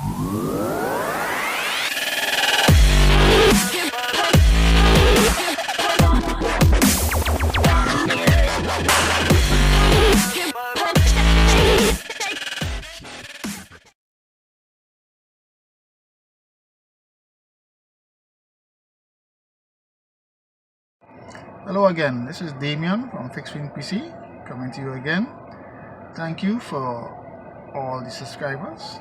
Hello again, this is Damien from FixWinPC coming to you again. Thank you for all the subscribers.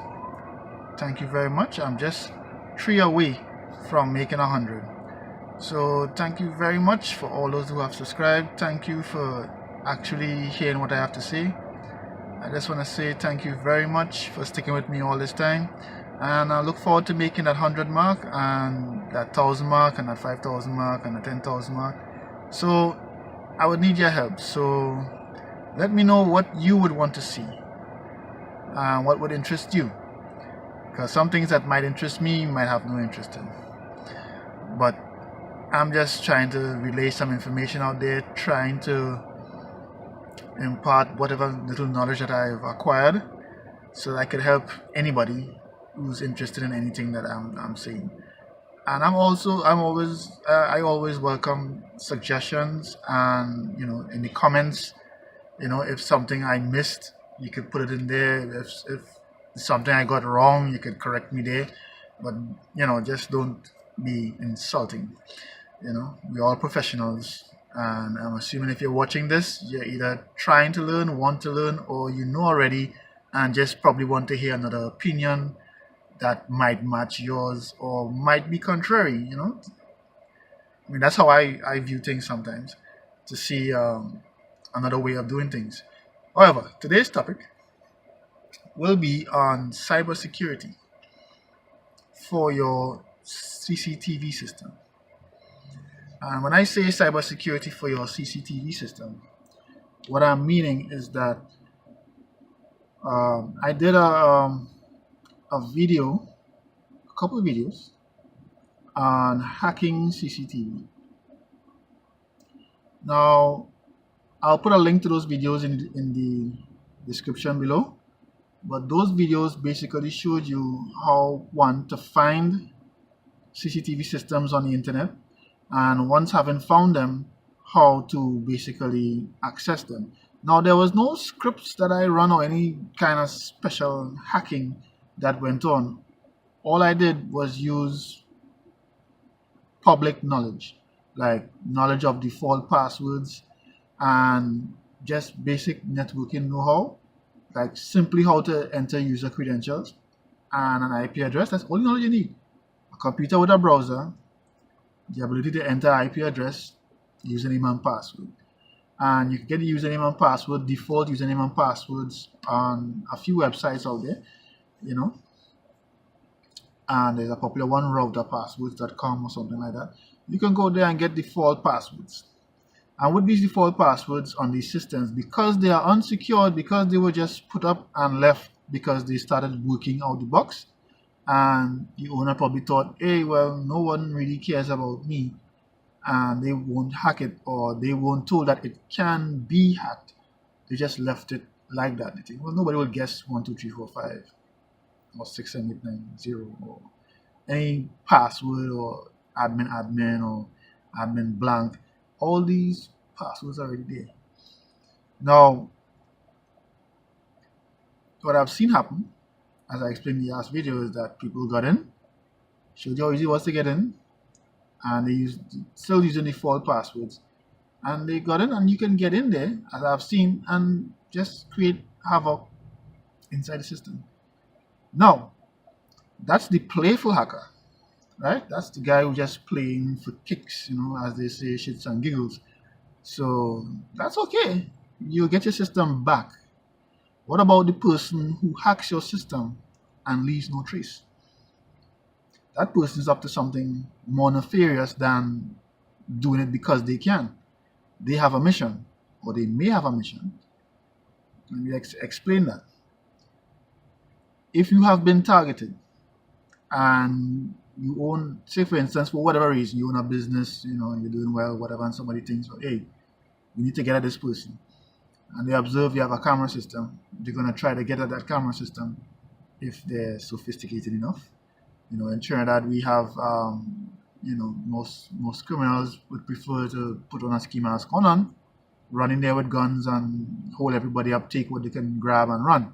Thank you very much. I'm just 3 away from making 100. So thank you very much for all those who have subscribed. Thank you for actually hearing what I have to say. I just want to say thank you very much for sticking with me all this time. And I look forward to making that 100 mark and that 1,000 mark and that 5,000 mark and the 10,000 mark. So I would need your help. So let me know what you would want to see and what would interest you, because some things that might interest me you might have no interest in. But I'm just trying to relay some information out there, trying to impart whatever little knowledge that I've acquired so that I could help anybody who's interested in anything that I'm saying. And I always welcome suggestions, and in the comments, if something I missed, you could put it in there. If something I got wrong, you could correct me there. But just don't be insulting. We're all professionals, and I'm assuming if you're watching this, you're either trying to learn, want to learn, or you know already and just probably want to hear another opinion that might match yours or might be contrary. I mean, that's how I view things sometimes, to see another way of doing things. However, today's topic will be on cybersecurity for your CCTV system. And when I say cybersecurity for your CCTV system, what I'm meaning is that I did a couple of videos on hacking CCTV. Now, I'll put a link to those videos in the description below. But those videos basically showed you how, one, to find CCTV systems on the internet, and once having found them, how to basically access them. Now, there was no scripts that I run or any kind of special hacking that went on. All I did was use public knowledge, like knowledge of default passwords and just basic networking know-how, like simply how to enter user credentials and an IP address. That's all the knowledge you need. A computer with a browser, the ability to enter IP address, username and password. And you can get the username and password, default username and passwords on a few websites out there, and there's a popular one, routerpasswords.com or something like that. You can go there and get default passwords. And with these default passwords on these systems, because they are unsecured, because they were just put up and left because they started working out the box, and the owner probably thought, hey, well, no one really cares about me, and they won't hack it, or they weren't told that it can be hacked. They just left it like that. They think, well, nobody will guess 1, 2, 3, 4, 5 or 6, 7, 8, 9, 0 or any password or admin or admin blank. All these passwords are already there. Now, what I've seen happen, as I explained in the last video, is that people got in, showed you how easy it was to get in, and they still using default passwords, and they got in, and you can get in there, as I've seen, and just create havoc inside the system. Now, that's the playful hacker, right? That's the guy who just playing for kicks, as they say, shits and giggles. So that's okay. You'll get your system back. What about the person who hacks your system and leaves no trace? That person is up to something more nefarious than doing it because they can. They have a mission, or they may have a mission. Let me explain that. If you have been targeted and you own, say for instance, for whatever reason, you own a business, you're doing well, whatever, and somebody thinks, well, hey, we need to get at this person. And they observe you have a camera system. They're going to try to get at that camera system if they're sophisticated enough. In Trinidad, we have, most criminals would prefer to put on a ski mask on, run in there with guns and hold everybody up, take what they can grab and run.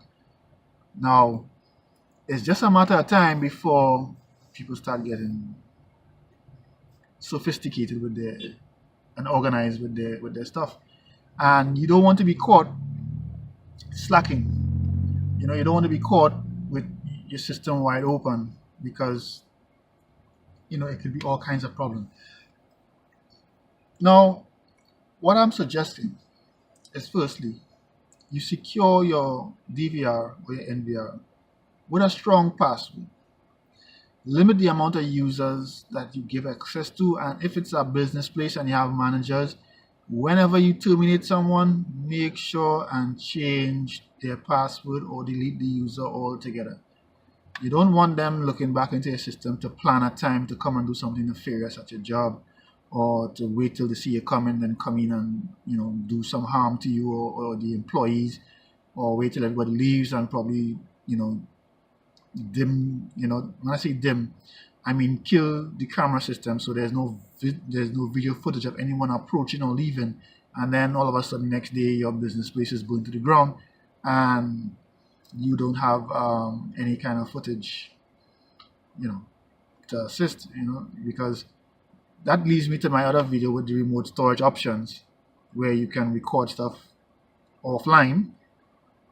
Now, it's just a matter of time before people start getting sophisticated with their and organized with their stuff, and you don't want to be caught slacking. You don't want to be caught with your system wide open, because it could be all kinds of problems. Now, what I'm suggesting is, firstly, you secure your DVR or your NVR with a strong password. Limit the amount of users that you give access to, and if it's a business place and you have managers, whenever you terminate someone, make sure and change their password or delete the user altogether. You don't want them looking back into your system to plan a time to come and do something nefarious at your job, or to wait till they see you coming, then come in and do some harm to you or the employees, or wait till everybody leaves and probably dim. When I say dim, I mean kill the camera system, so there's no video footage of anyone approaching or leaving, and then all of a sudden next day your business place is burned to the ground and you don't have any kind of footage to assist, because that leads me to my other video with the remote storage options, where you can record stuff offline,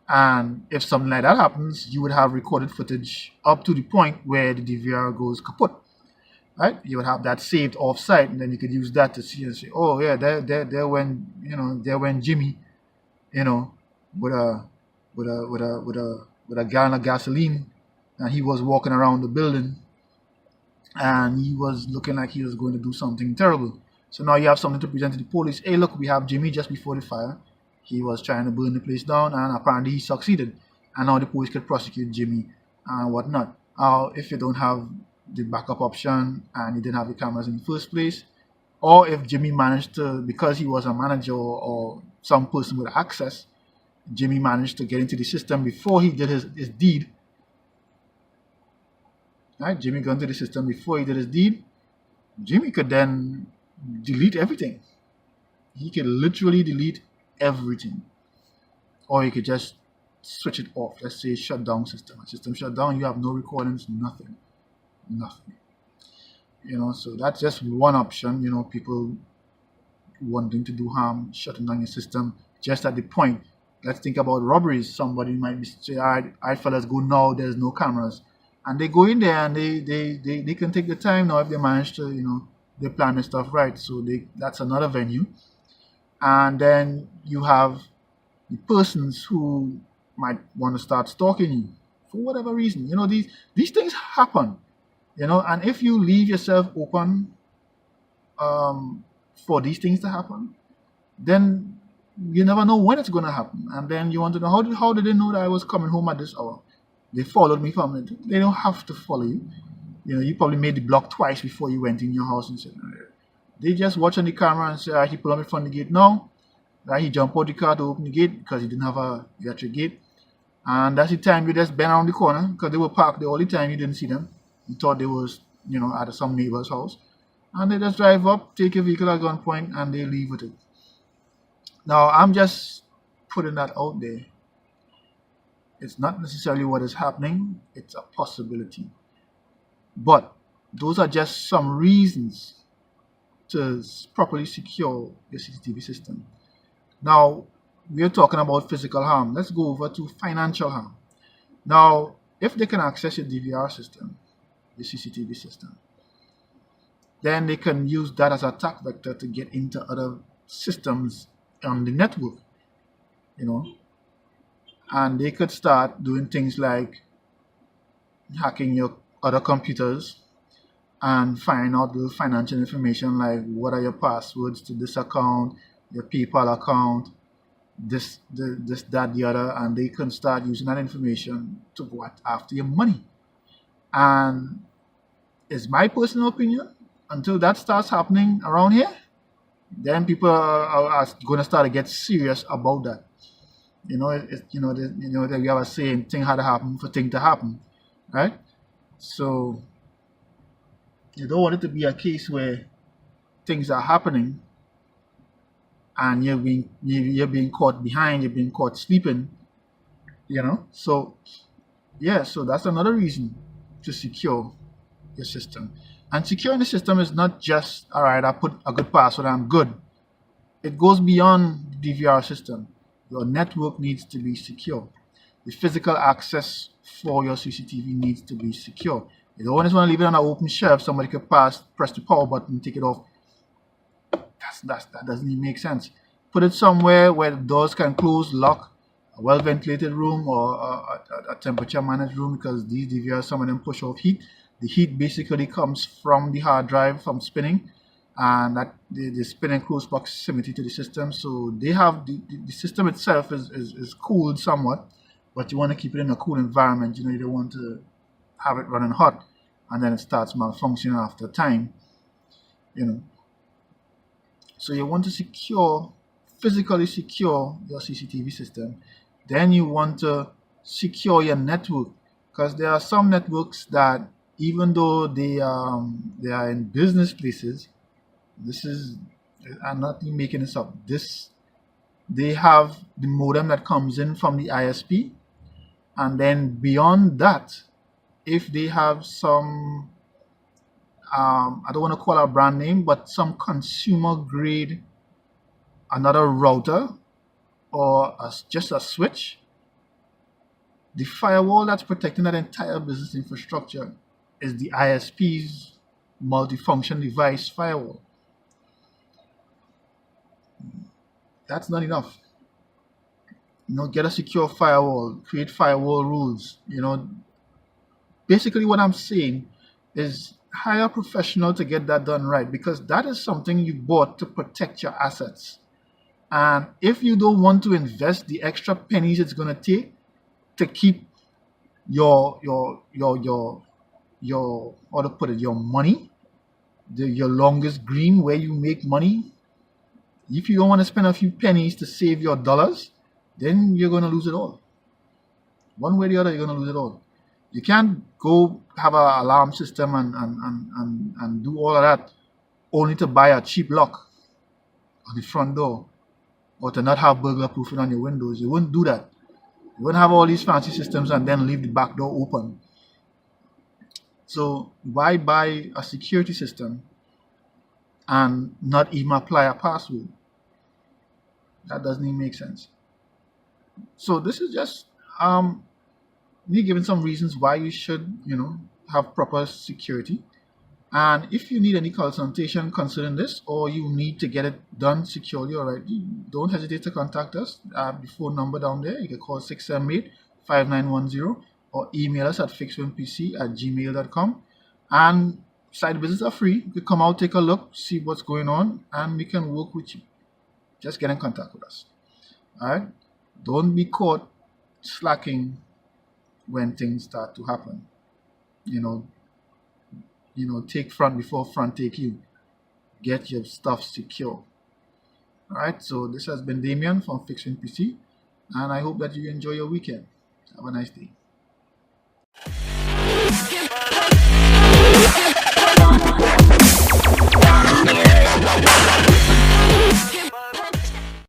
and if something like that happens, you would have recorded footage up to the point where the DVR goes kaput, right? You would have that saved off-site, and then you could use that to see and say, oh yeah, there went Jimmy, with a gallon of gasoline, and he was walking around the building, and he was looking like he was going to do something terrible. So now you have something to present to the police. Hey, look, we have Jimmy just before the fire. He was trying to burn the place down, and apparently he succeeded. And now the police could prosecute Jimmy and whatnot. If you don't have the backup option and you didn't have the cameras in the first place, or if Jimmy managed to, because he was a manager or some person with access, Jimmy managed to get into the system before he did his deed. Right? Jimmy got into the system before he did his deed. Jimmy could then delete everything. He could literally delete everything. Or he could just switch it off. Let's say shut down system. System shut down, you have no recordings, nothing. So that's just one option. People wanting to do harm, shutting down your system just at the point. Let's think about robberies. Somebody might be say, all right, fellas, go now, there's no cameras. And they go in there and they can take the time now if they manage to, they plan their stuff right. So that's another venue. And then you have the persons who might want to start stalking you for whatever reason. These things happen, and if you leave yourself open for these things to happen, then you never know when it's going to happen. And then you want to know, how did they know that I was coming home at this hour? They followed me from it. They don't have to follow you. You probably made the block twice before you went in your house and said, they just watch on the camera and say, he pulled up in front of the gate now. He jumped out the car to open the gate because he didn't have a electric gate. And that's the time you just bend around the corner, because they were parked there all the time. You didn't see them. You thought they was, at some neighbor's house. And they just drive up, take your vehicle at gunpoint, and they leave with it. Now, I'm just putting that out there. It's not necessarily what is happening. It's a possibility. But those are just some reasons to properly secure your CCTV system. Now, we're talking about physical harm. Let's go over to financial harm. Now, if they can access your DVR system, your CCTV system, then they can use that as an attack vector to get into other systems on the network, and they could start doing things like hacking your other computers and find out the financial information, like what are your passwords to this account, your PayPal account, this, that, the other, and they can start using that information to go after your money. And it's my personal opinion, until that starts happening around here, then people are going to start to get serious about that. That we have a saying, thing had to happen for thing to happen, right? So you don't want it to be a case where things are happening and you're being caught behind, you're being caught sleeping, So yeah, so that's another reason to secure your system. And securing the system is not just, all right, I put a good password, I'm good. It goes beyond the DVR system. Your network needs to be secure. The physical access for your CCTV needs to be secure. You don't just want to leave it on an open shelf. Somebody could press the power button, take it off. That doesn't even make sense. Put it somewhere where the doors can close, lock, a well-ventilated room or a temperature-managed room, because these DVRs, some of them push off heat. The heat basically comes from the hard drive from spinning, and that the spin in close proximity to the system. So they have the system itself is cooled somewhat, but you want to keep it in a cool environment. You don't want to have it running hot and then it starts malfunctioning after time. So you want to physically secure your CCTV system. Then you want to secure your network, because there are some networks that, even though they are in business places, I'm not even making this up. They have the modem that comes in from the ISP, and then beyond that, if they have some, I don't want to call it a brand name, but some consumer grade, another router or just a switch, the firewall that's protecting that entire business infrastructure is the ISP's multifunction device firewall. That's not enough. Get a secure firewall, create firewall rules. Basically what I'm saying is hire a professional to get that done right, because that is something you bought to protect your assets. And if you don't want to invest the extra pennies it's going to take to keep your how to put it, your money, your longest green, where you make money, if you don't want to spend a few pennies to save your dollars, then you're going to lose it all. One way or the other, you're going to lose it all. You can't go have an alarm system and do all of that only to buy a cheap lock on the front door, or to not have burglar proofing on your windows. You wouldn't do that. You wouldn't have all these fancy systems and then leave the back door open. So why buy a security system and not even apply a password? That doesn't even make sense. So this is just me giving some reasons why you should, have proper security. And if you need any consultation concerning this, or you need to get it done securely, all right, don't hesitate to contact us. The phone number down there, you can call 678-5910 or email us at FixWinPC@gmail.com. And side visits are free. You can come out, take a look, see what's going on, and we can work with you. Just get in contact with us. All right? Don't be caught slacking when things start to happen. Take front before front take you. Get your stuff secure. All right, so this has been Damien from FixWinPC, and I hope that you enjoy your weekend. Have a nice day.